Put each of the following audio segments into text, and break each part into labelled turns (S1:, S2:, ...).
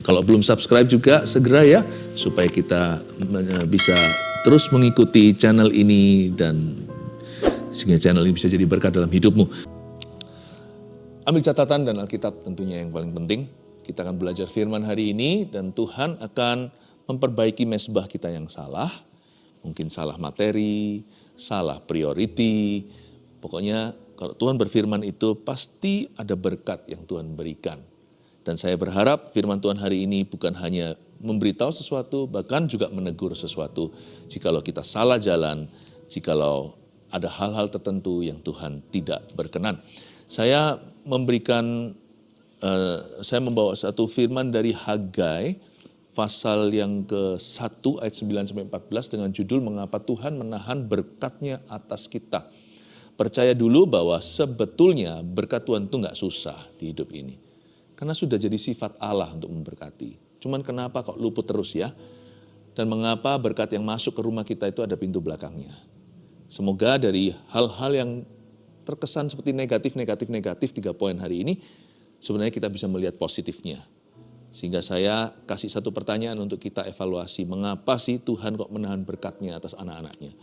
S1: Kalau belum subscribe juga segera ya, supaya kita bisa terus mengikuti channel ini dan sehingga channel ini bisa jadi berkat dalam hidupmu. Ambil catatan dan Alkitab tentunya yang paling penting. Kita akan belajar firman hari ini dan Tuhan akan memperbaiki mezbah kita yang salah. Mungkin salah materi, salah priority. Pokoknya kalau Tuhan berfirman itu pasti ada berkat yang Tuhan berikan. Dan saya berharap firman Tuhan hari ini bukan hanya memberitahu sesuatu, bahkan juga menegur sesuatu. Jikalau kita salah jalan, jikalau ada hal-hal tertentu yang Tuhan tidak berkenan. Saya membawa satu firman dari Hagai, pasal yang ke-1 ayat 9-14 dengan judul Mengapa Tuhan Menahan Berkat-Nya Atas Kita. Percaya dulu bahwa sebetulnya berkat Tuhan itu nggak susah di hidup ini. Karena sudah jadi sifat Allah untuk memberkati. Cuman kenapa kok luput terus ya? Dan mengapa berkat yang masuk ke rumah kita itu ada pintu belakangnya. Semoga dari hal-hal yang terkesan seperti negatif, 3 poin hari ini, sebenarnya kita bisa melihat positifnya. Sehingga saya kasih satu pertanyaan untuk kita evaluasi. Mengapa sih Tuhan kok menahan berkat-Nya atas anak-anaknya?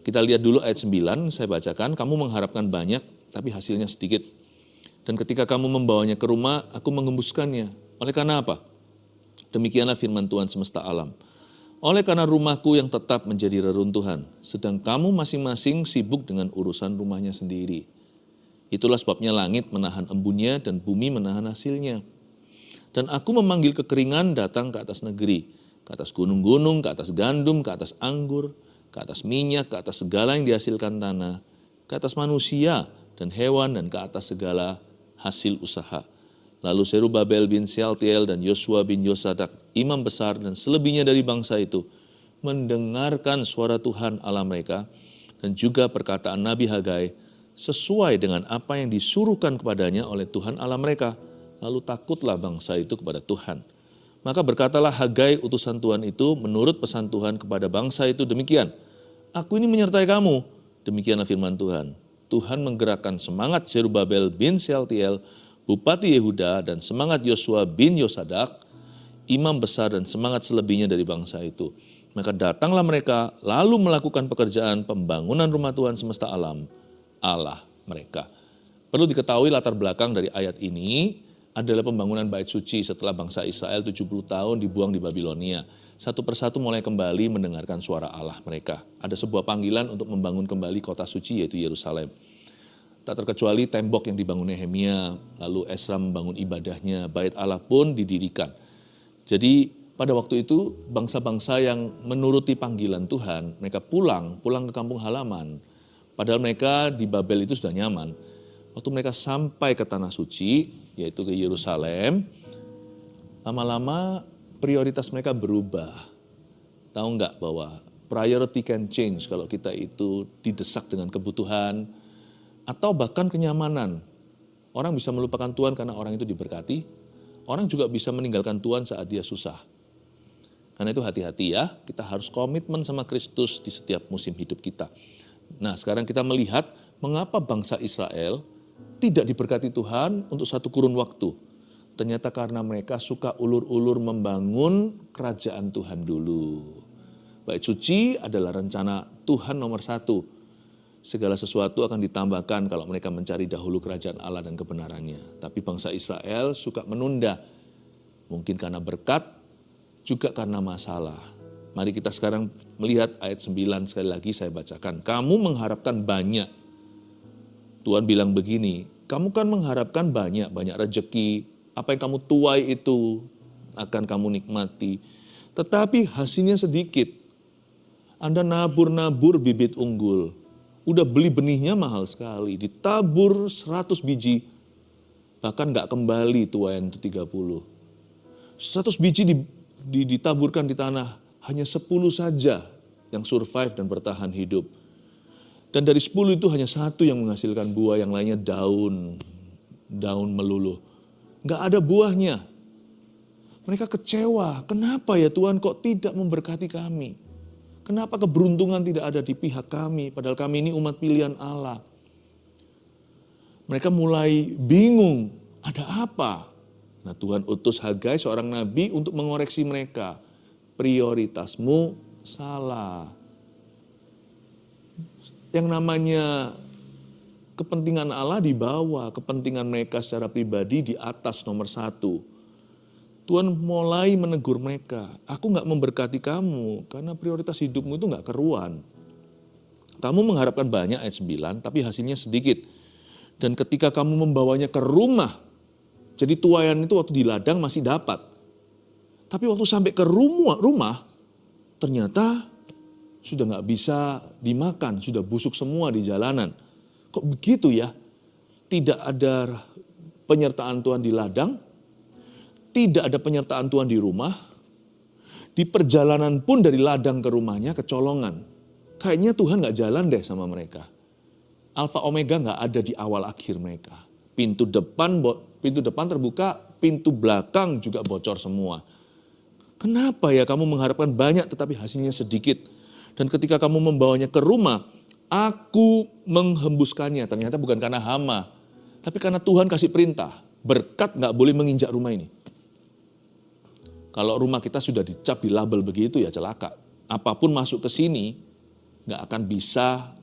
S1: Kita lihat dulu ayat 9, saya bacakan. Kamu mengharapkan banyak, tapi hasilnya sedikit. Dan ketika kamu membawanya ke rumah, aku mengembuskannya. Oleh karena apa? Demikianlah firman Tuhan semesta alam. Oleh karena rumahku yang tetap menjadi reruntuhan, sedang kamu masing-masing sibuk dengan urusan rumahnya sendiri. Itulah sebabnya langit menahan embunnya dan bumi menahan hasilnya. Dan aku memanggil kekeringan datang ke atas negeri, ke atas gunung-gunung, ke atas gandum, ke atas anggur, ke atas minyak, ke atas segala yang dihasilkan tanah, ke atas manusia dan hewan dan ke atas segala hasil usaha. Lalu Zerubabel bin Shealtiel dan Yosua bin Yosadak, imam besar dan selebihnya dari bangsa itu, mendengarkan suara Tuhan Allah mereka dan juga perkataan Nabi Hagai sesuai dengan apa yang disuruhkan kepadanya oleh Tuhan Allah mereka. Lalu takutlah bangsa itu kepada Tuhan. Maka berkatalah Hagai utusan Tuhan itu menurut pesan Tuhan kepada bangsa itu demikian. Aku ini menyertai kamu. Demikianlah firman Tuhan. Tuhan menggerakkan semangat Zerubabel bin Shealtiel, Bupati Yehuda, dan semangat Yosua bin Yosadak, imam besar dan semangat selebihnya dari bangsa itu. Maka datanglah mereka lalu melakukan pekerjaan pembangunan rumah Tuhan semesta alam, Allah mereka. Perlu diketahui latar belakang dari ayat ini adalah pembangunan bait suci setelah bangsa Israel 70 tahun dibuang di Babilonia. Satu persatu mulai kembali mendengarkan suara Allah mereka. Ada sebuah panggilan untuk membangun kembali kota suci yaitu Yerusalem. Tak terkecuali tembok yang dibangun Nehemia, lalu Esra membangun ibadahnya, bait Allah pun didirikan. Jadi pada waktu itu bangsa-bangsa yang menuruti panggilan Tuhan, mereka pulang ke kampung halaman. Padahal mereka di Babel itu sudah nyaman. Waktu mereka sampai ke tanah suci, yaitu ke Yerusalem, lama-lama prioritas mereka berubah. Tahu nggak bahwa priority can change kalau kita itu didesak dengan kebutuhan atau bahkan kenyamanan. Orang bisa melupakan Tuhan karena orang itu diberkati. Orang juga bisa meninggalkan Tuhan saat dia susah. Karena itu hati-hati ya, kita harus komitmen sama Kristus di setiap musim hidup kita. Nah sekarang kita melihat mengapa bangsa Israel tidak diberkati Tuhan untuk satu kurun waktu. Ternyata karena mereka suka ulur-ulur membangun kerajaan Tuhan dulu. Bait suci adalah rencana Tuhan nomor 1. Segala sesuatu akan ditambahkan kalau mereka mencari dahulu kerajaan Allah dan kebenarannya. Tapi bangsa Israel suka menunda. Mungkin karena berkat, juga karena masalah. Mari kita sekarang melihat ayat 9 sekali lagi saya bacakan. Kamu mengharapkan banyak. Tuhan bilang begini, kamu kan mengharapkan banyak rezeki, apa yang kamu tuai itu akan kamu nikmati. Tetapi hasilnya sedikit. Anda nabur bibit unggul, udah beli benihnya mahal sekali, ditabur 100 biji, bahkan gak kembali tuaian itu 30. 100 biji ditaburkan di tanah, hanya 10 saja yang survive dan bertahan hidup. Dan dari 10 itu hanya 1 yang menghasilkan buah, yang lainnya daun meluluh. Gak ada buahnya. Mereka kecewa, kenapa ya Tuhan kok tidak memberkati kami? Kenapa keberuntungan tidak ada di pihak kami, padahal kami ini umat pilihan Allah. Mereka mulai bingung, ada apa? Nah, Tuhan utus Hagai seorang nabi untuk mengoreksi mereka. Prioritasmu salah. Yang namanya kepentingan Allah di bawah, kepentingan mereka secara pribadi di atas nomor satu. Tuhan mulai menegur mereka. Aku gak memberkati kamu karena prioritas hidupmu itu gak keruan. Kamu mengharapkan banyak ayat 9 tapi hasilnya sedikit. Dan ketika kamu membawanya ke rumah, jadi tuayan itu waktu di ladang masih dapat. Tapi waktu sampai ke rumah ternyata sudah gak bisa dimakan, sudah busuk semua di jalanan. Kok begitu ya? Tidak ada penyertaan Tuhan di ladang, tidak ada penyertaan Tuhan di rumah, di perjalanan pun dari ladang ke rumahnya kecolongan. Kayaknya Tuhan gak jalan deh sama mereka. Alfa Omega gak ada di awal akhir mereka. Pintu depan terbuka, pintu belakang juga bocor semua. Kenapa ya kamu mengharapkan banyak tetapi hasilnya sedikit? Dan ketika kamu membawanya ke rumah, aku menghembuskannya. Ternyata bukan karena hama, tapi karena Tuhan kasih perintah. Berkat gak boleh menginjak rumah ini. Kalau rumah kita sudah dicap di label begitu ya celaka. Apapun masuk ke sini gak akan bisa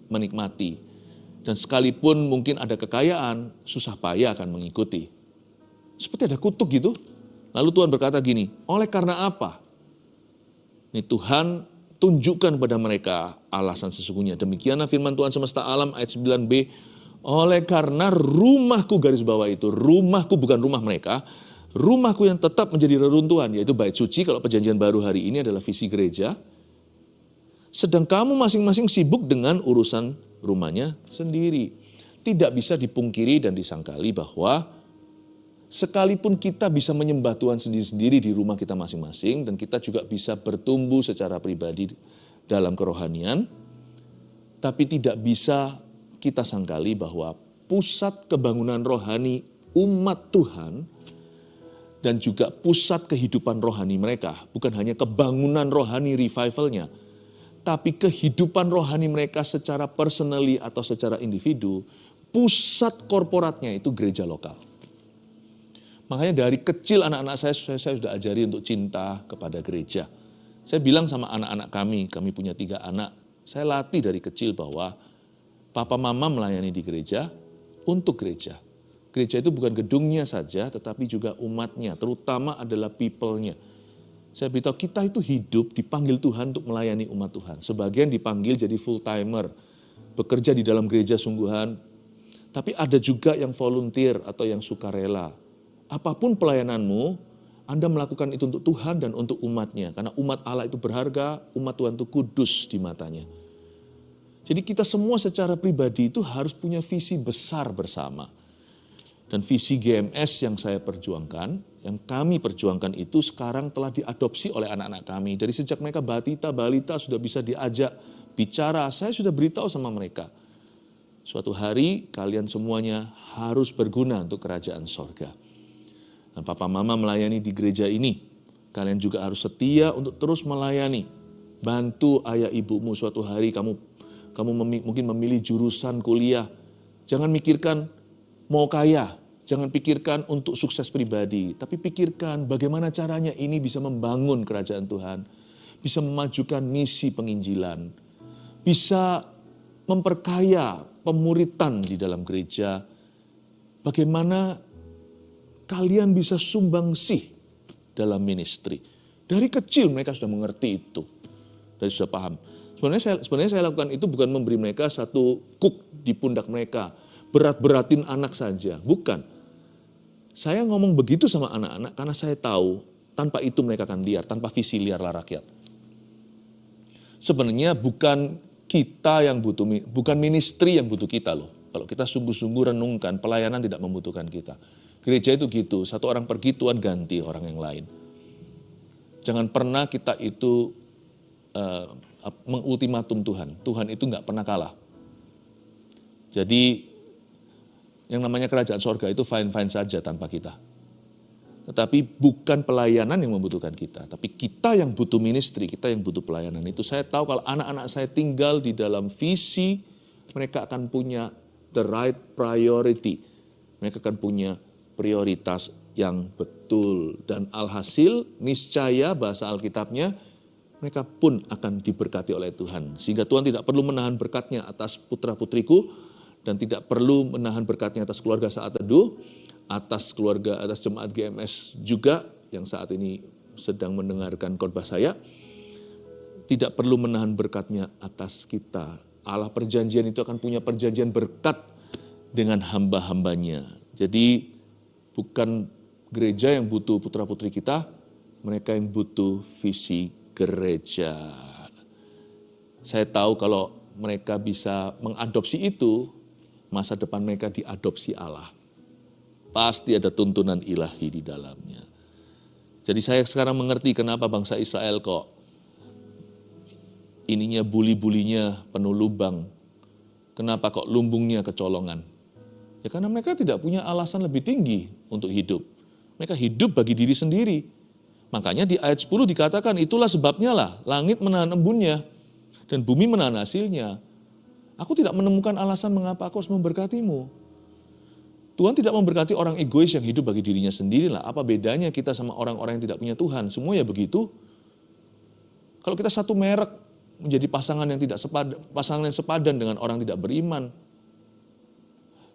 S1: menikmati. Dan sekalipun mungkin ada kekayaan, susah payah akan mengikuti. Seperti ada kutuk gitu. Lalu Tuhan berkata gini, oleh karena apa? Ini Tuhan tunjukkan pada mereka alasan sesungguhnya. Demikianlah firman Tuhan semesta alam ayat 9b. Oleh karena rumahku, garis bawah itu, rumahku bukan rumah mereka. Rumahku yang tetap menjadi reruntuhan, yaitu bait suci. Kalau perjanjian baru hari ini adalah visi gereja. Sedang kamu masing-masing sibuk dengan urusan rumahnya sendiri. Tidak bisa dipungkiri dan disangkali bahwa sekalipun kita bisa menyembah Tuhan sendiri-sendiri di rumah kita masing-masing, dan kita juga bisa bertumbuh secara pribadi dalam kerohanian, tapi tidak bisa kita sangkali bahwa pusat kebangunan rohani umat Tuhan dan juga pusat kehidupan rohani mereka, bukan hanya kebangunan rohani revivalnya, tapi kehidupan rohani mereka secara personally atau secara individu, pusat korporatnya itu gereja lokal. Makanya dari kecil anak-anak saya sudah ajari untuk cinta kepada gereja. Saya bilang sama anak-anak kami punya 3 anak, saya latih dari kecil bahwa papa mama melayani di gereja untuk gereja. Gereja itu bukan gedungnya saja, tetapi juga umatnya, terutama adalah people-nya. Saya beritahu kita itu hidup dipanggil Tuhan untuk melayani umat Tuhan. Sebagian dipanggil jadi full-timer, bekerja di dalam gereja sungguhan. Tapi ada juga yang volunteer atau yang sukarela. Apapun pelayananmu, Anda melakukan itu untuk Tuhan dan untuk umatnya. Karena umat Allah itu berharga, umat Tuhan itu kudus di matanya. Jadi kita semua secara pribadi itu harus punya visi besar bersama. Dan visi GMS yang saya perjuangkan, yang kami perjuangkan itu sekarang telah diadopsi oleh anak-anak kami. Dari sejak mereka balita sudah bisa diajak bicara, saya sudah beritahu sama mereka. Suatu hari kalian semuanya harus berguna untuk kerajaan sorga. Dan papa mama melayani di gereja ini, kalian juga harus setia untuk terus melayani. Bantu ayah ibumu suatu hari kamu mungkin memilih jurusan kuliah. Jangan mikirkan mau kaya. Jangan pikirkan untuk sukses pribadi, tapi pikirkan bagaimana caranya ini bisa membangun kerajaan Tuhan, bisa memajukan misi penginjilan, bisa memperkaya pemuritan di dalam gereja, bagaimana kalian bisa sumbangsih dalam ministry. Dari kecil mereka sudah mengerti itu, dan sudah paham. Sebenarnya saya lakukan itu bukan memberi mereka satu kuk di pundak mereka, berat-beratin anak saja, bukan. Saya ngomong begitu sama anak-anak karena saya tahu tanpa itu mereka akan liar, tanpa visi liarlah rakyat. Sebenarnya bukan kita yang butuh, bukan ministry yang butuh kita loh. Kalau kita sungguh-sungguh renungkan, pelayanan tidak membutuhkan kita. Gereja itu gitu, satu orang pergi Tuhan ganti orang yang lain. Jangan pernah kita itu mengultimatum Tuhan. Tuhan itu nggak pernah kalah. Jadi yang namanya kerajaan sorga itu fine-fine saja tanpa kita. Tetapi bukan pelayanan yang membutuhkan kita. Tapi kita yang butuh ministry, kita yang butuh pelayanan. Itu saya tahu kalau anak-anak saya tinggal di dalam visi, mereka akan punya the right priority. Mereka akan punya prioritas yang betul. Dan alhasil niscaya bahasa Alkitabnya mereka pun akan diberkati oleh Tuhan. Sehingga Tuhan tidak perlu menahan berkat-Nya atas putra-putriku dan tidak perlu menahan berkat-Nya atas keluarga Saat Teduh, atas keluarga, atas jemaat GMS juga yang saat ini sedang mendengarkan khotbah saya. Tidak perlu menahan berkat-Nya atas kita. Allah perjanjian itu akan punya perjanjian berkat dengan hamba-hambanya. Jadi bukan gereja yang butuh putra-putri kita, mereka yang butuh visi gereja. Saya tahu kalau mereka bisa mengadopsi itu, masa depan mereka diadopsi Allah. Pasti ada tuntunan ilahi di dalamnya. Jadi saya sekarang mengerti kenapa bangsa Israel kok ininya buli-bulinya penuh lubang. Kenapa kok lumbungnya kecolongan? Ya karena mereka tidak punya alasan lebih tinggi untuk hidup. Mereka hidup bagi diri sendiri. Makanya di ayat 10 dikatakan itulah sebabnya lah langit menahan embunnya dan bumi menahan hasilnya. Aku tidak menemukan alasan mengapa aku harus memberkatimu. Tuhan tidak memberkati orang egois yang hidup bagi dirinya sendiri lah. Apa bedanya kita sama orang-orang yang tidak punya Tuhan? Semua ya begitu. Kalau kita satu merek menjadi pasangan yang sepadan dengan orang tidak beriman.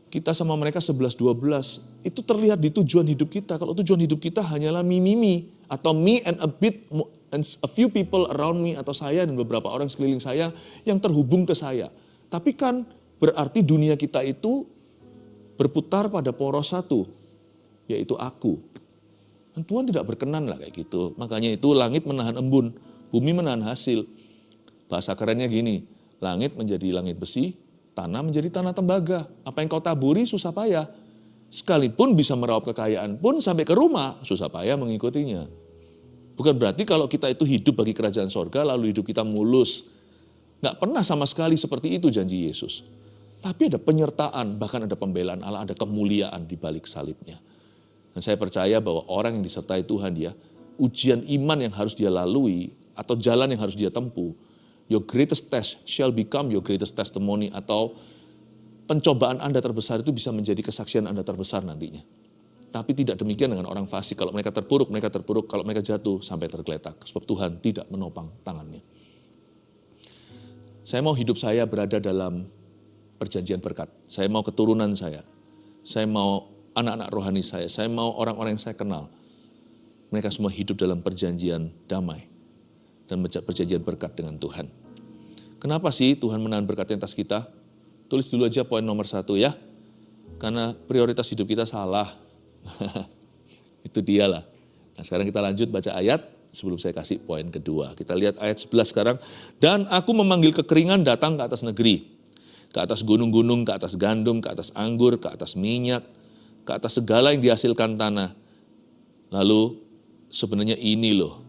S1: Kita sama mereka 11-12, itu terlihat di tujuan hidup kita. Kalau tujuan hidup kita hanyalah me, atau me and a bit, and a few people around me, atau saya dan beberapa orang sekeliling saya yang terhubung ke saya. Tapi kan berarti dunia kita itu berputar pada poros satu, yaitu aku. Dan Tuhan tidak berkenan lah kayak gitu. Makanya itu langit menahan embun, bumi menahan hasil. Bahasa kerennya gini, langit menjadi langit besi, tanah menjadi tanah tembaga. Apa yang kau taburi susah payah. Sekalipun bisa meraup kekayaan pun sampai ke rumah susah payah mengikutinya. Bukan berarti kalau kita itu hidup bagi kerajaan sorga lalu hidup kita mulus. Nggak pernah sama sekali seperti itu janji Yesus. Tapi ada penyertaan, bahkan ada pembelaan Allah, ada kemuliaan di balik salibnya. Dan saya percaya bahwa orang yang disertai Tuhan dia, ujian iman yang harus dia lalui atau jalan yang harus dia tempuh, your greatest test shall become your greatest testimony, atau pencobaan Anda terbesar itu bisa menjadi kesaksian Anda terbesar nantinya. Tapi tidak demikian dengan orang fasik. Kalau mereka terpuruk, kalau mereka jatuh sampai tergeletak. Sebab Tuhan tidak menopang tangannya. Saya mau hidup saya berada dalam perjanjian berkat. Saya mau keturunan saya mau anak-anak rohani saya mau orang-orang yang saya kenal. Mereka semua hidup dalam perjanjian damai dan perjanjian berkat dengan Tuhan. Kenapa sih Tuhan menahan berkat atas kita? Tulis dulu aja poin nomor 1 ya. Karena prioritas hidup kita salah. Itu dialah. Nah sekarang kita lanjut baca ayat sebelum saya kasih poin kedua. Kita lihat ayat 11 sekarang. Dan aku memanggil kekeringan datang ke atas negeri. Ke atas gunung-gunung, ke atas gandum, ke atas anggur, ke atas minyak, ke atas segala yang dihasilkan tanah. Lalu sebenarnya ini loh.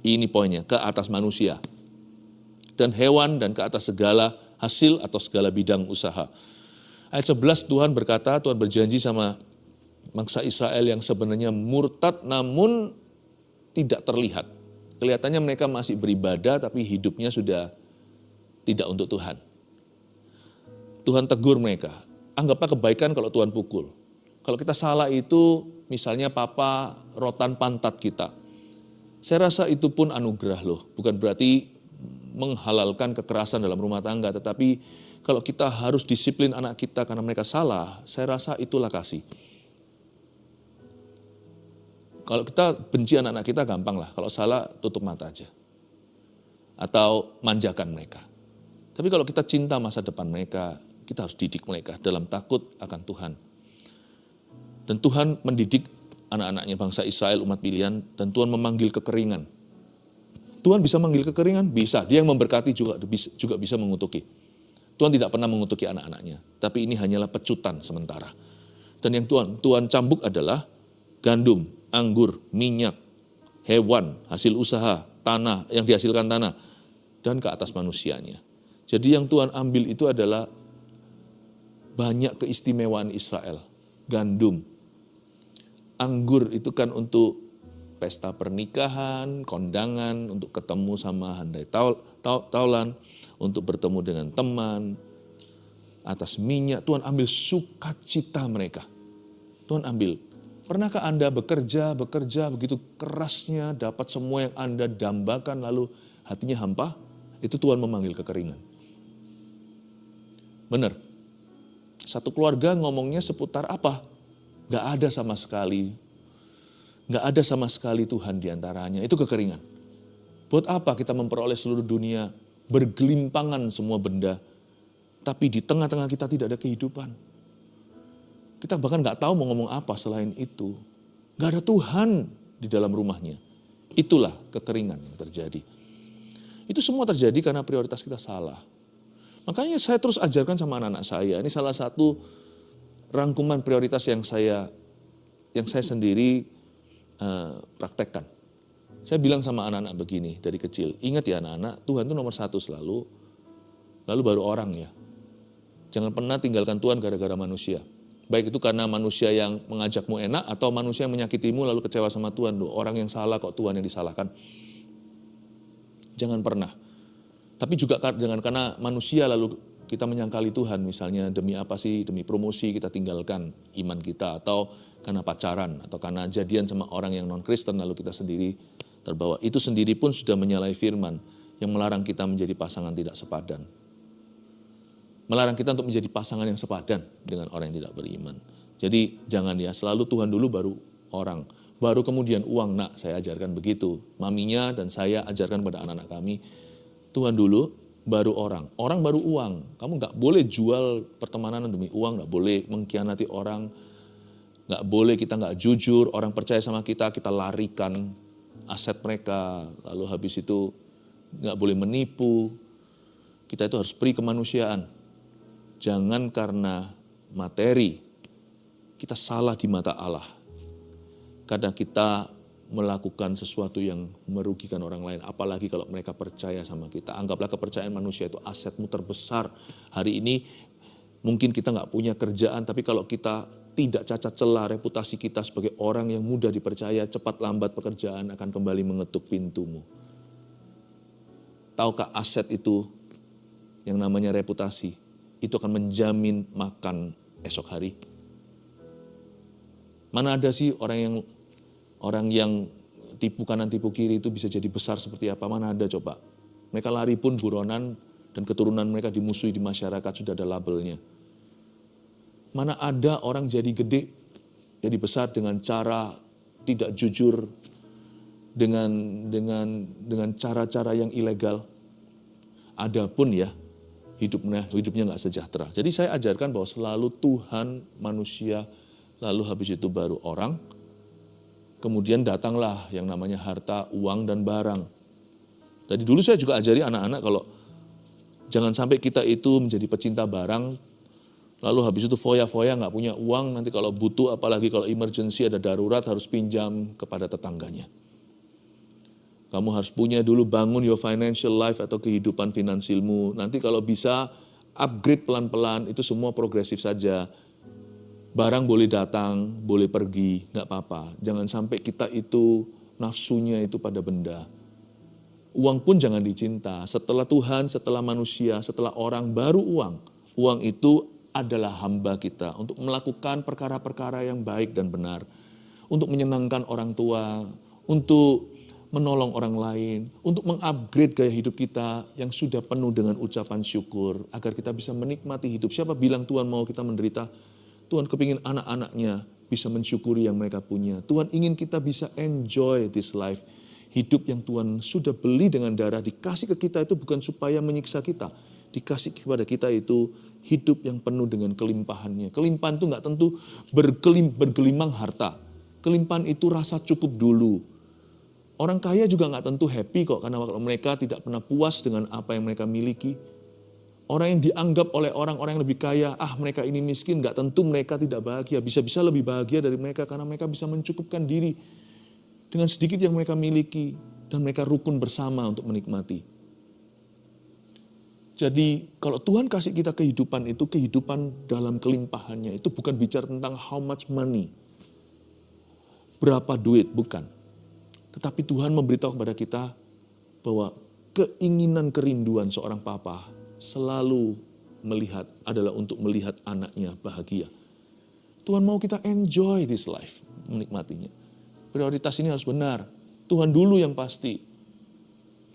S1: Ini poinnya, ke atas manusia. Dan hewan dan ke atas segala hasil atau segala bidang usaha. Ayat 11 Tuhan berkata, Tuhan berjanji sama bangsa Israel yang sebenarnya murtad namun tidak terlihat. Kelihatannya mereka masih beribadah tapi hidupnya sudah tidak untuk Tuhan. Tuhan tegur mereka, anggaplah kebaikan kalau Tuhan pukul. Kalau kita salah itu misalnya papa rotan pantat kita. Saya rasa itu pun anugerah loh, bukan berarti menghalalkan kekerasan dalam rumah tangga, tetapi kalau kita harus disiplin anak kita karena mereka salah, saya rasa itulah kasih. Kalau kita benci anak-anak kita gampang lah, kalau salah tutup mata aja. Atau manjakan mereka. Tapi kalau kita cinta masa depan mereka, kita harus didik mereka dalam takut akan Tuhan. Dan Tuhan mendidik anak-anaknya bangsa Israel, umat pilihan, dan Tuhan memanggil kekeringan. Tuhan bisa manggil kekeringan? Bisa. Dia yang memberkati juga bisa mengutuki. Tuhan tidak pernah mengutuki anak-anaknya. Tapi ini hanyalah pecutan sementara. Dan yang Tuhan cambuk adalah gandum, anggur, minyak, hewan, hasil usaha, tanah, yang dihasilkan tanah, dan ke atas manusianya. Jadi yang Tuhan ambil itu adalah banyak keistimewaan Israel. Gandum, anggur itu kan untuk pesta pernikahan, kondangan, untuk ketemu sama handai taulan, untuk bertemu dengan teman. Atas minyak, Tuhan ambil sukacita mereka. Tuhan ambil. Pernahkah Anda bekerja begitu kerasnya, dapat semua yang Anda dambakan, lalu hatinya hampa? Itu Tuhan memanggil kekeringan. Benar. Satu keluarga ngomongnya seputar apa? Gak ada sama sekali. Gak ada sama sekali Tuhan diantaranya. Itu kekeringan. Buat apa kita memperoleh seluruh dunia, bergelimpangan semua benda, tapi di tengah-tengah kita tidak ada kehidupan. Kita bahkan gak tahu mau ngomong apa selain itu. Gak ada Tuhan di dalam rumahnya. Itulah kekeringan yang terjadi. Itu semua terjadi karena prioritas kita salah. Makanya saya terus ajarkan sama anak-anak saya. Ini salah satu rangkuman prioritas yang saya sendiri praktekkan. Saya bilang sama anak-anak begini dari kecil. Ingat ya anak-anak, Tuhan itu nomor satu selalu. Lalu baru orang ya. Jangan pernah tinggalkan Tuhan gara-gara manusia. Baik itu karena manusia yang mengajakmu enak atau manusia yang menyakitimu lalu kecewa sama Tuhan. Loh, orang yang salah kok Tuhan yang disalahkan. Jangan pernah. Tapi juga jangan karena manusia lalu kita menyangkali Tuhan. Misalnya demi apa sih, demi promosi kita tinggalkan iman kita. Atau karena pacaran, atau karena jadian sama orang yang non-Kristen lalu kita sendiri terbawa. Itu sendiri pun sudah menyalahi firman yang melarang kita menjadi pasangan tidak sepadan. Melarang kita untuk menjadi pasangan yang sepadan dengan orang yang tidak beriman. Jadi jangan ya, selalu Tuhan dulu baru orang. Baru kemudian uang. Nah, saya ajarkan begitu. Maminya dan saya ajarkan pada anak-anak kami. Tuhan dulu, baru orang. Orang baru uang. Kamu gak boleh jual pertemanan demi uang, gak boleh mengkhianati orang, gak boleh kita gak jujur, orang percaya sama kita larikan aset mereka, lalu habis itu gak boleh menipu. Kita itu harus beri kemanusiaan. Jangan karena materi, kita salah di mata Allah. Kadang kita melakukan sesuatu yang merugikan orang lain, apalagi kalau mereka percaya sama kita. Anggaplah kepercayaan manusia itu asetmu terbesar. Hari ini mungkin kita nggak punya kerjaan, tapi kalau kita tidak cacat celah, reputasi kita sebagai orang yang mudah dipercaya, cepat lambat pekerjaan akan kembali mengetuk pintumu. Tahukah aset itu yang namanya reputasi, itu akan menjamin makan esok hari. Mana ada sih orang yang tipu kanan tipu kiri itu bisa jadi besar seperti apa? Mana ada coba. Mereka lari pun buronan dan keturunan mereka dimusuhi di masyarakat sudah ada labelnya. Mana ada orang jadi gede, jadi besar dengan cara tidak jujur, dengan cara-cara yang ilegal. Ada pun ya hidupnya nggak sejahtera. Jadi saya ajarkan bahwa selalu Tuhan, manusia, lalu habis itu baru orang. Kemudian datanglah yang namanya harta, uang, dan barang. Jadi dulu saya juga ajari anak-anak kalau jangan sampai kita itu menjadi pecinta barang, lalu habis itu foya-foya nggak punya uang, nanti kalau butuh apalagi kalau emergency ada darurat harus pinjam kepada tetangganya. Kamu harus punya dulu, bangun your financial life atau kehidupan finansilmu. Nanti kalau bisa upgrade pelan-pelan, itu semua progresif saja. Barang boleh datang, boleh pergi, nggak apa-apa. Jangan sampai kita itu nafsunya itu pada benda. Uang pun jangan dicinta. Setelah Tuhan, setelah manusia, setelah orang, baru uang. Uang itu adalah hamba kita untuk melakukan perkara-perkara yang baik dan benar. Untuk menyenangkan orang tua, untuk menolong orang lain, untuk mengupgrade gaya hidup kita yang sudah penuh dengan ucapan syukur, agar kita bisa menikmati hidup. Siapa bilang Tuhan mau kita menderita? Tuhan kepingin anak-anaknya bisa mensyukuri yang mereka punya. Tuhan ingin kita bisa enjoy this life. Hidup yang Tuhan sudah beli dengan darah, dikasih ke kita itu bukan supaya menyiksa kita. Dikasih kepada kita itu hidup yang penuh dengan kelimpahannya. Kelimpahan itu nggak tentu bergelimang harta. Kelimpahan itu rasa cukup dulu. Orang kaya juga nggak tentu happy kok, karena kalau mereka tidak pernah puas dengan apa yang mereka miliki. Orang yang dianggap oleh orang-orang yang lebih kaya, mereka ini miskin, gak tentu mereka tidak bahagia. Bisa-bisa lebih bahagia dari mereka karena mereka bisa mencukupkan diri dengan sedikit yang mereka miliki. Dan mereka rukun bersama untuk menikmati. Jadi kalau Tuhan kasih kita kehidupan itu, kehidupan dalam kelimpahannya. Itu bukan bicara tentang how much money. Berapa duit, bukan. Tetapi Tuhan memberitahu kepada kita bahwa keinginan kerinduan seorang papa selalu adalah untuk melihat anaknya bahagia. Tuhan mau kita enjoy this life. menikmatinya. Prioritas ini harus benar. Tuhan dulu yang pasti.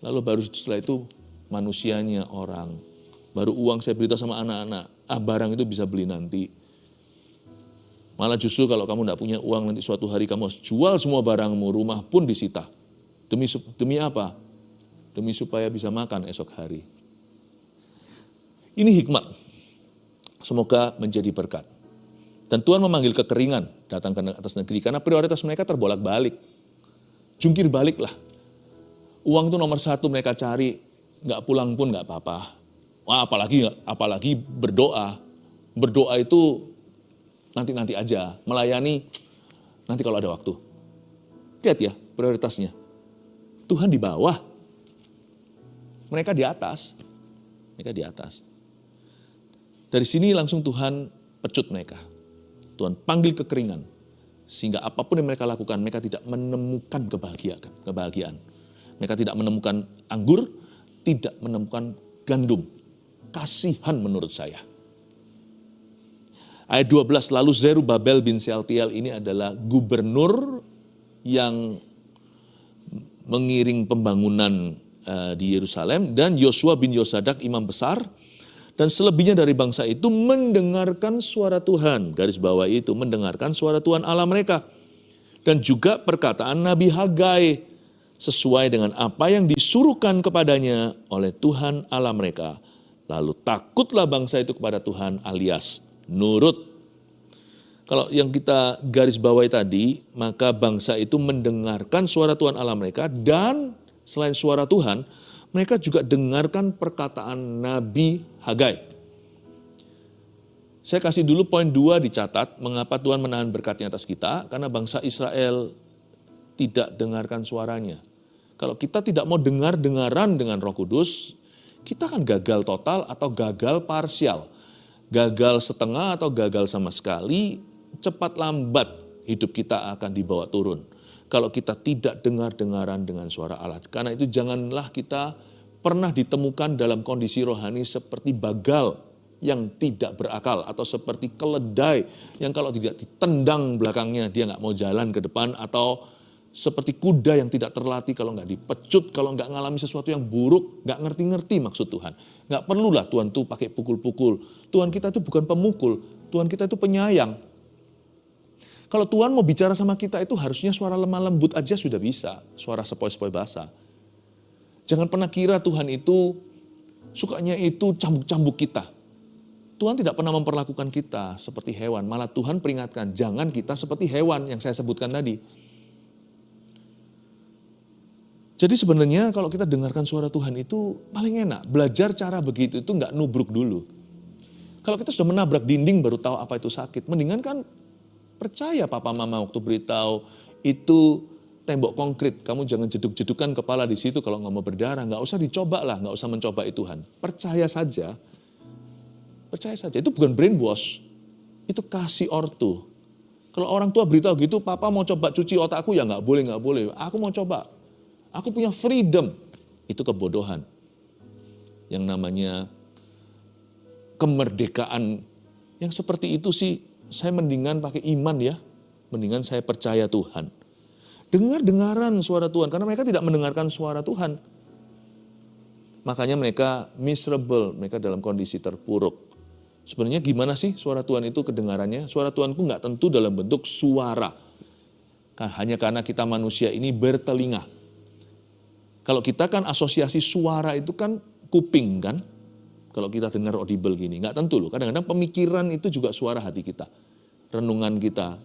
S1: Lalu baru setelah itu manusianya, orang. Baru uang saya beritahu sama anak-anak. Barang itu bisa beli nanti. Malah justru kalau kamu tidak punya uang nanti suatu hari kamu harus jual semua barangmu, rumah pun disita. Demi apa? Demi supaya bisa makan esok hari. Ini hikmat. Semoga menjadi berkat. Dan Tuhan memanggil kekeringan datang ke atas negeri karena prioritas mereka terbolak-balik. Jungkir balik lah. Uang itu nomor satu mereka cari, nggak pulang pun nggak apa-apa. Wah, apalagi berdoa. Berdoa itu nanti aja, melayani nanti kalau ada waktu. Lihat ya prioritasnya. Tuhan di bawah, mereka di atas. Dari sini langsung Tuhan pecut mereka. Tuhan panggil kekeringan. Sehingga apapun yang mereka lakukan, mereka tidak menemukan kebahagiaan. Mereka tidak menemukan anggur, tidak menemukan gandum. Kasihan menurut saya. Ayat 12, lalu Zerubabel bin Sealtiel ini adalah gubernur yang mengiring pembangunan di Yerusalem. Dan Yosua bin Yosadak imam besar. Dan selebihnya dari bangsa itu mendengarkan suara Tuhan. Garis bawah itu mendengarkan suara Tuhan Allah mereka. Dan juga perkataan Nabi Hagai. Sesuai dengan apa yang disuruhkan kepadanya oleh Tuhan Allah mereka. Lalu takutlah bangsa itu kepada Tuhan alias nurut. Kalau yang kita garis bawahi tadi, maka bangsa itu mendengarkan suara Tuhan Allah mereka. Dan selain suara Tuhan, mereka juga dengarkan perkataan Nabi Hagai. Saya kasih dulu poin 2 dicatat, mengapa Tuhan menahan berkatnya atas kita, karena bangsa Israel tidak dengarkan suaranya. Kalau kita tidak mau dengar-dengaran dengan Roh Kudus, kita akan gagal total atau gagal parsial. Gagal setengah atau gagal sama sekali, cepat lambat hidup kita akan dibawa turun. Kalau kita tidak dengar-dengaran dengan suara Allah. Karena itu janganlah kita pernah ditemukan dalam kondisi rohani seperti bagal yang tidak berakal. Atau seperti keledai yang kalau tidak ditendang belakangnya dia nggak mau jalan ke depan. Atau seperti kuda yang tidak terlatih kalau nggak dipecut, kalau nggak ngalami sesuatu yang buruk, nggak ngerti-ngerti maksud Tuhan. Nggak perlulah Tuhan tuh pakai pukul-pukul. Tuhan kita itu bukan pemukul, Tuhan kita itu penyayang. Kalau Tuhan mau bicara sama kita itu harusnya suara lemah lembut aja sudah bisa. Suara sepoi-sepoi basah. Jangan pernah kira Tuhan itu sukanya itu cambuk-cambuk kita. Tuhan tidak pernah memperlakukan kita seperti hewan. Malah Tuhan peringatkan, jangan kita seperti hewan yang saya sebutkan tadi. Jadi sebenarnya kalau kita dengarkan suara Tuhan itu paling enak. Belajar cara begitu itu nggak nubruk dulu. Kalau kita sudah menabrak dinding baru tahu apa itu sakit. Mendingan kan percaya papa mama waktu beritahu itu tembok konkret. Kamu jangan jeduk-jedukan kepala di situ kalau nggak mau berdarah. Nggak usah dicoba lah, nggak usah mencoba itu Tuhan. Percaya saja. Percaya saja. Itu bukan brainwash. Itu kasih ortu. Kalau orang tua beritahu gitu, papa mau coba cuci otakku ya nggak boleh. Aku mau coba. Aku punya freedom. Itu kebodohan. Yang namanya kemerdekaan. Yang seperti itu sih saya mendingan pakai iman ya. Mendingan saya percaya Tuhan. Dengar-dengaran suara Tuhan. Karena mereka tidak mendengarkan suara Tuhan. Makanya mereka miserable. Mereka dalam kondisi terpuruk. Sebenarnya gimana sih suara Tuhan itu kedengarannya? Suara Tuhanku nggak tentu dalam bentuk suara. Hanya karena kita manusia ini bertelinga. Kalau kita kan asosiasi suara itu kan kuping kan. Kalau kita dengar audible gini, nggak tentu loh. Kadang-kadang pemikiran itu juga suara hati kita. Renungan kita.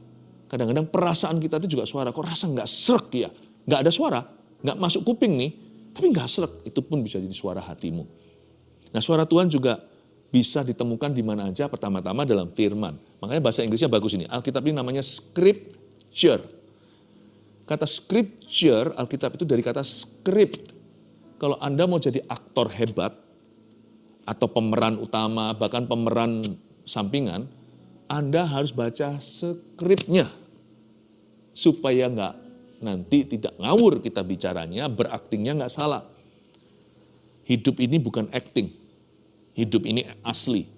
S1: Kadang-kadang perasaan kita itu juga suara. Kok rasa nggak srek ya? Nggak ada suara, nggak masuk kuping nih. Tapi nggak srek, itu pun bisa jadi suara hatimu. Nah suara Tuhan juga bisa ditemukan di mana aja. Pertama-tama dalam firman. Makanya bahasa Inggrisnya bagus ini. Alkitab ini namanya scripture. Kata scripture, Alkitab itu dari kata script. Kalau Anda mau jadi aktor hebat, atau pemeran utama, bahkan pemeran sampingan, Anda harus baca skripnya. Supaya nanti tidak ngawur kita bicaranya, beraktingnya nggak salah. Hidup ini bukan acting. Hidup ini asli.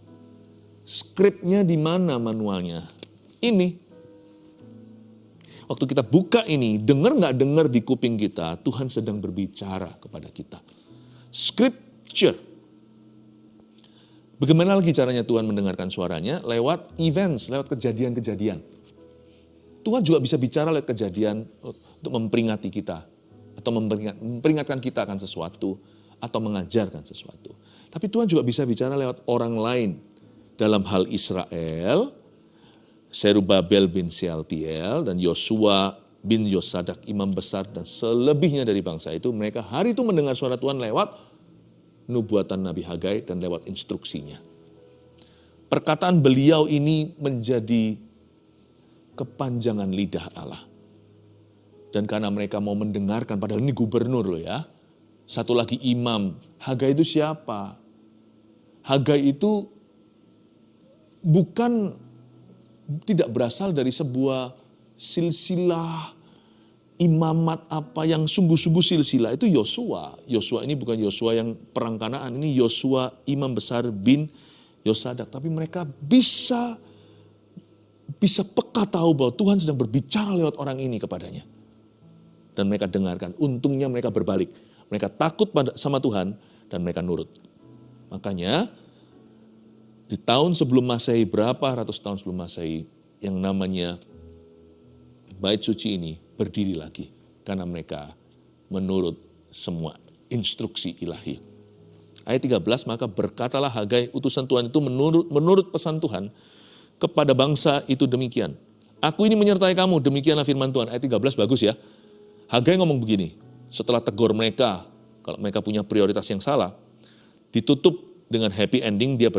S1: Skripnya di mana manualnya? Ini. Waktu kita buka ini, dengar nggak dengar di kuping kita, Tuhan sedang berbicara kepada kita. Scripture. Bagaimana lagi caranya Tuhan mendengarkan suaranya? Lewat events, lewat kejadian-kejadian. Tuhan juga bisa bicara lewat kejadian untuk memperingati kita. Atau memperingatkan kita akan sesuatu. Atau mengajarkan sesuatu. Tapi Tuhan juga bisa bicara lewat orang lain. Dalam hal Israel, Zerubabel bin Shealtiel dan Yosua bin Yosadak imam besar dan selebihnya dari bangsa itu, mereka hari itu mendengar suara Tuhan lewat nubuatan Nabi Hagai dan lewat instruksinya. Perkataan beliau ini menjadi kepanjangan lidah Allah. Dan karena mereka mau mendengarkan, padahal ini gubernur loh ya. Satu lagi imam. Hagai itu siapa? Hagai itu tidak berasal dari sebuah silsilah imamat apa yang sungguh-sungguh silsilah. Itu Yosua. Yosua ini bukan Yosua yang perang Kanaan. Ini Yosua imam besar bin Yosadak. Tapi mereka bisa peka tahu bahwa Tuhan sedang berbicara lewat orang ini kepadanya. Dan mereka dengarkan. Untungnya mereka berbalik. Mereka takut sama Tuhan dan mereka nurut. Makanya di tahun sebelum Masehi, berapa ratus tahun sebelum Masehi, yang namanya Bait Suci ini berdiri lagi. Karena mereka menurut semua instruksi ilahi. Ayat 13, maka berkatalah Hagai, utusan Tuhan itu menurut pesan Tuhan, kepada bangsa itu demikian. Aku ini menyertai kamu, demikianlah firman Tuhan. Ayat 13 bagus ya. Hagai ngomong begini, setelah tegur mereka, kalau mereka punya prioritas yang salah, ditutup dengan happy ending dia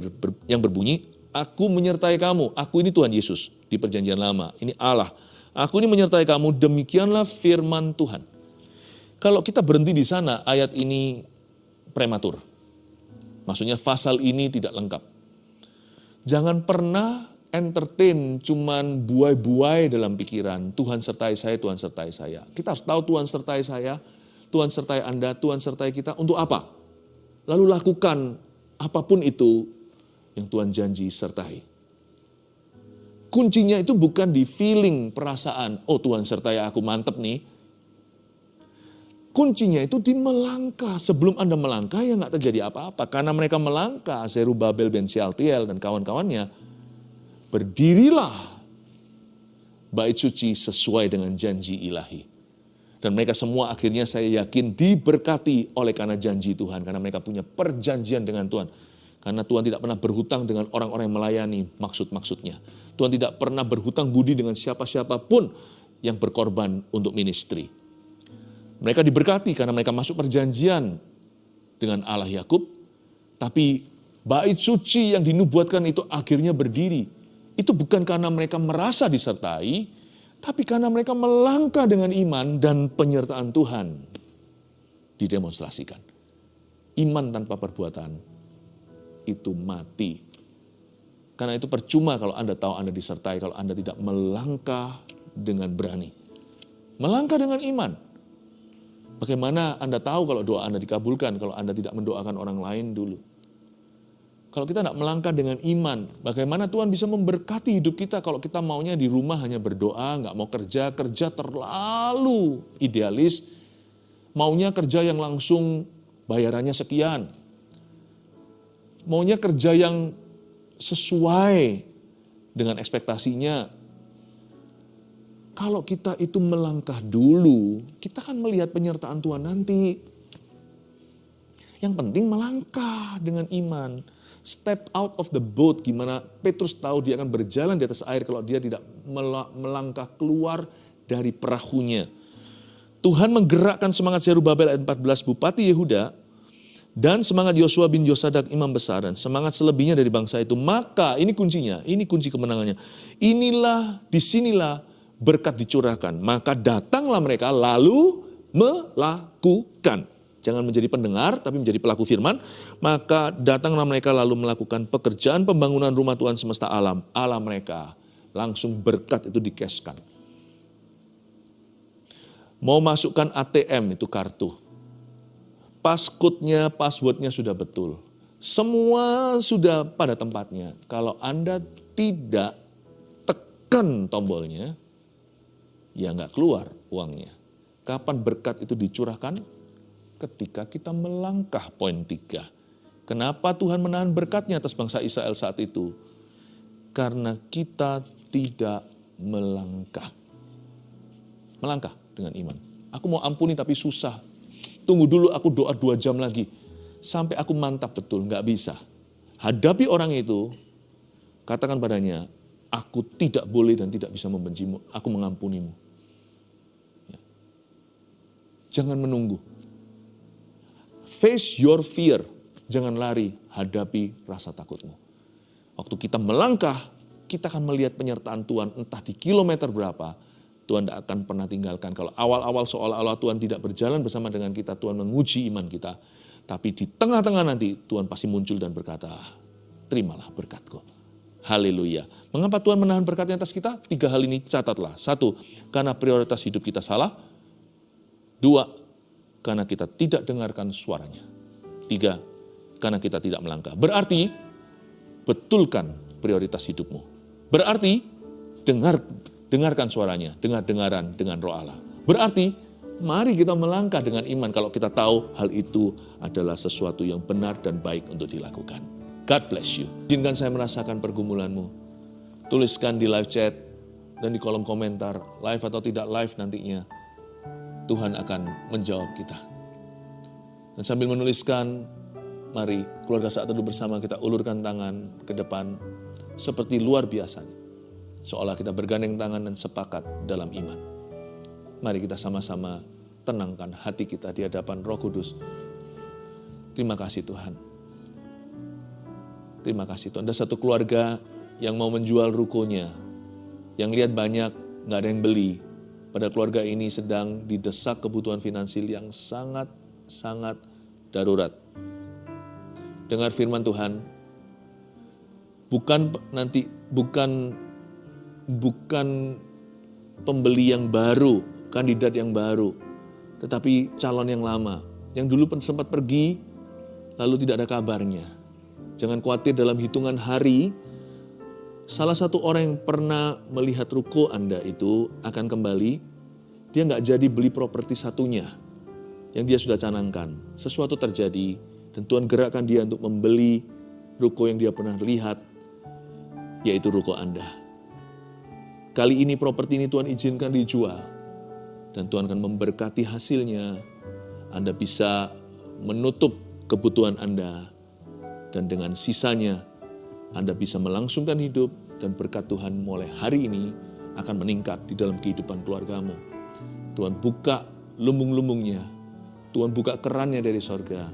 S1: yang berbunyi, aku menyertai kamu, aku ini Tuhan Yesus di perjanjian lama, ini Allah. Aku ini menyertai kamu, demikianlah firman Tuhan. Kalau kita berhenti di sana, ayat ini prematur. Maksudnya pasal ini tidak lengkap. Jangan pernah entertain cuman buai-buai dalam pikiran, Tuhan sertai saya, Tuhan sertai saya. Kita harus tahu Tuhan sertai saya, Tuhan sertai Anda, Tuhan sertai kita untuk apa? Lalu lakukan apapun itu yang Tuhan janji sertai. Kuncinya itu bukan di feeling, perasaan, oh Tuhan sertai aku, mantep nih. Kuncinya itu di melangkah. Sebelum Anda melangkah ya nggak terjadi apa-apa. Karena mereka melangkah, Zerubabel bin Shealtiel dan kawan-kawannya, berdirilah bait suci sesuai dengan janji ilahi. Dan mereka semua akhirnya saya yakin diberkati oleh karena janji Tuhan. Karena mereka punya perjanjian dengan Tuhan. Karena Tuhan tidak pernah berhutang dengan orang-orang yang melayani maksud-maksudnya. Tuhan tidak pernah berhutang budi dengan siapa-siapapun yang berkorban untuk ministry. Mereka diberkati karena mereka masuk perjanjian dengan Allah Yakub. Tapi bait suci yang dinubuatkan itu akhirnya berdiri. Itu bukan karena mereka merasa disertai, tapi karena mereka melangkah dengan iman dan penyertaan Tuhan didemonstrasikan. Iman tanpa perbuatan itu mati. Karena itu percuma kalau Anda tahu Anda disertai, kalau Anda tidak melangkah dengan berani. Melangkah dengan iman. Bagaimana Anda tahu kalau doa Anda dikabulkan, kalau Anda tidak mendoakan orang lain dulu? Kalau kita tidak melangkah dengan iman, bagaimana Tuhan bisa memberkati hidup kita kalau kita maunya di rumah hanya berdoa, nggak mau kerja terlalu idealis, maunya kerja yang langsung bayarannya sekian, maunya kerja yang sesuai dengan ekspektasinya. Kalau kita itu melangkah dulu, kita akan melihat penyertaan Tuhan nanti. Yang penting melangkah dengan iman. Step out of the boat, gimana Petrus tahu dia akan berjalan di atas air kalau dia tidak melangkah keluar dari perahunya. Tuhan menggerakkan semangat Zerubabel ayat 14 Bupati Yehuda dan semangat Yosua bin Yosadak imam besar dan semangat selebihnya dari bangsa itu. Maka ini kuncinya, ini kunci kemenangannya. Disinilah berkat dicurahkan. Maka datanglah mereka lalu melakukan. Jangan menjadi pendengar, tapi menjadi pelaku firman. Maka datanglah mereka lalu melakukan pekerjaan pembangunan rumah Tuhan semesta alam. Allah mereka. Langsung berkat itu dikeskan. Mau masukkan ATM itu kartu. Passcode-nya, password-nya sudah betul. Semua sudah pada tempatnya. Kalau Anda tidak tekan tombolnya, ya nggak keluar uangnya. Kapan berkat itu dicurahkan? Ketika kita melangkah, poin 3. Kenapa Tuhan menahan berkatnya atas bangsa Israel saat itu? Karena kita tidak melangkah. Melangkah dengan iman. Aku mau ampuni tapi susah. Tunggu dulu aku doa 2 jam lagi. Sampai aku mantap betul, nggak bisa. Hadapi orang itu, katakan padanya, aku tidak boleh dan tidak bisa membencimu, aku mengampunimu. Ya. Jangan menunggu. Face your fear, jangan lari, hadapi rasa takutmu. Waktu kita melangkah, kita akan melihat penyertaan Tuhan entah di kilometer berapa. Tuhan tidak akan pernah tinggalkan. Kalau awal-awal seolah-olah Tuhan tidak berjalan bersama dengan kita, Tuhan menguji iman kita. Tapi di tengah-tengah nanti Tuhan pasti muncul dan berkata, terimalah berkatku. Haleluya. Mengapa Tuhan menahan berkatnya atas kita? 3 hal ini catatlah. 1, karena prioritas hidup kita salah. 2, karena kita tidak dengarkan suaranya. 3, karena kita tidak melangkah. Berarti, betulkan prioritas hidupmu. Berarti, dengarkan suaranya, dengar-dengaran dengan Roh Allah. Berarti, mari kita melangkah dengan iman kalau kita tahu hal itu adalah sesuatu yang benar dan baik untuk dilakukan. God bless you. Izinkan saya merasakan pergumulanmu. Tuliskan di live chat dan di kolom komentar, live atau tidak live nantinya. Tuhan akan menjawab kita. Dan sambil menuliskan, mari keluarga Saat Teduh bersama kita ulurkan tangan ke depan seperti luar biasanya. Seolah kita bergandeng tangan dan sepakat dalam iman. Mari kita sama-sama tenangkan hati kita di hadapan Roh Kudus. Terima kasih Tuhan. Terima kasih Tuhan. Ada satu keluarga yang mau menjual rukonya. Yang lihat banyak, gak ada yang beli. Padahal keluarga ini sedang didesak kebutuhan finansial yang sangat darurat. Dengar firman Tuhan, bukan pembeli yang baru, kandidat yang baru, tetapi calon yang lama, yang dulu sempat pergi, lalu tidak ada kabarnya. Jangan khawatir, dalam hitungan hari, salah satu orang yang pernah melihat ruko Anda itu akan kembali, dia nggak jadi beli properti satunya yang dia sudah canangkan. Sesuatu terjadi dan Tuhan gerakkan dia untuk membeli ruko yang dia pernah lihat, yaitu ruko Anda. Kali ini properti ini Tuhan izinkan dijual dan Tuhan akan memberkati hasilnya. Anda bisa menutup kebutuhan Anda dan dengan sisanya Anda bisa melangsungkan hidup dan berkat Tuhan mulai hari ini akan meningkat di dalam kehidupan keluargamu. Tuhan buka lumbung-lumbungnya, Tuhan buka kerannya dari sorga.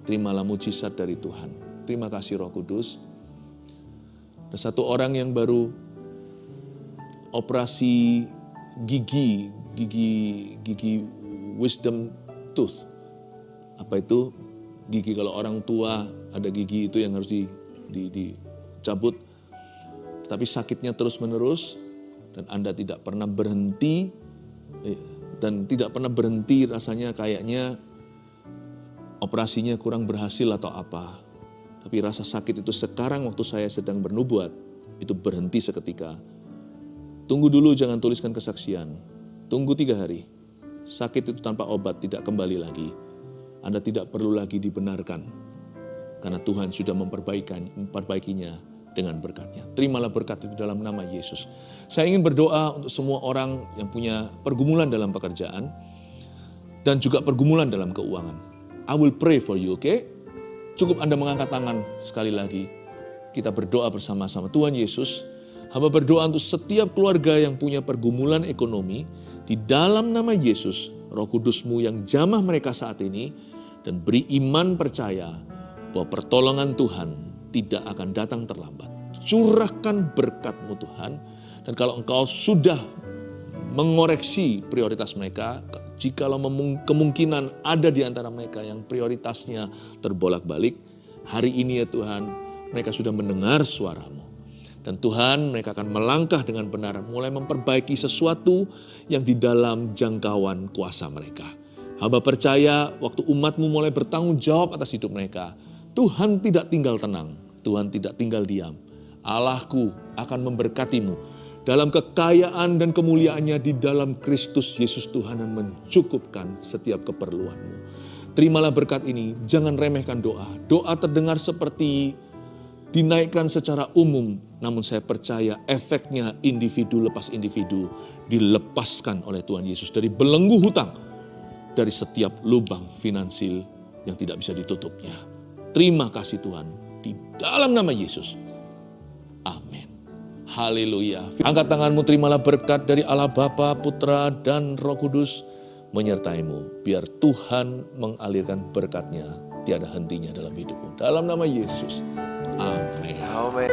S1: Terimalah mujizat dari Tuhan. Terima kasih Roh Kudus. Ada satu orang yang baru operasi gigi wisdom tooth. Apa itu? Gigi kalau orang tua ada gigi itu yang harus dicabut. Tapi sakitnya terus menerus dan Anda tidak pernah berhenti rasanya kayaknya operasinya kurang berhasil atau apa. Tapi rasa sakit itu sekarang waktu saya sedang bernubuat itu berhenti seketika. Tunggu dulu, jangan tuliskan kesaksian. Tunggu 3 hari. Sakit itu tanpa obat tidak kembali lagi. Anda tidak perlu lagi dibenarkan. Karena Tuhan sudah memperbaikinya dengan berkat-Nya. Terimalah berkat itu dalam nama Yesus. Saya ingin berdoa untuk semua orang yang punya pergumulan dalam pekerjaan dan juga pergumulan dalam keuangan. I will pray for you, okay? Cukup Anda mengangkat tangan sekali lagi. Kita berdoa bersama-sama. Tuhan Yesus, hamba berdoa untuk setiap keluarga yang punya pergumulan ekonomi. Di dalam nama Yesus, Roh Kudus-Mu yang jamah mereka saat ini. Dan beri iman percaya bahwa pertolongan Tuhan tidak akan datang terlambat. Curahkan berkat-Mu Tuhan. Dan kalau Engkau sudah mengoreksi prioritas mereka, jikalau kemungkinan ada di antara mereka yang prioritasnya terbolak-balik, hari ini ya Tuhan, mereka sudah mendengar suara-Mu. Dan Tuhan, mereka akan melangkah dengan benar, mulai memperbaiki sesuatu yang di dalam jangkauan kuasa mereka. Hamba percaya waktu umat-Mu mulai bertanggung jawab atas hidup mereka, Tuhan tidak tinggal tenang, Tuhan tidak tinggal diam. Allahku akan memberkati-Mu dalam kekayaan dan kemuliaannya di dalam Kristus Yesus Tuhan dan mencukupkan setiap keperluanmu. Terimalah berkat ini, jangan remehkan doa. Doa terdengar seperti dinaikkan secara umum, namun saya percaya efeknya individu lepas individu dilepaskan oleh Tuhan Yesus dari belenggu hutang, dari setiap lubang finansil yang tidak bisa ditutupnya. Terima kasih Tuhan, di dalam nama Yesus. Amin. Haleluya. Angkat tanganmu, terimalah berkat dari Allah Bapa, Putra, dan Roh Kudus menyertaimu. Biar Tuhan mengalirkan berkat-Nya tiada hentinya dalam hidupmu. Dalam nama Yesus. Amin.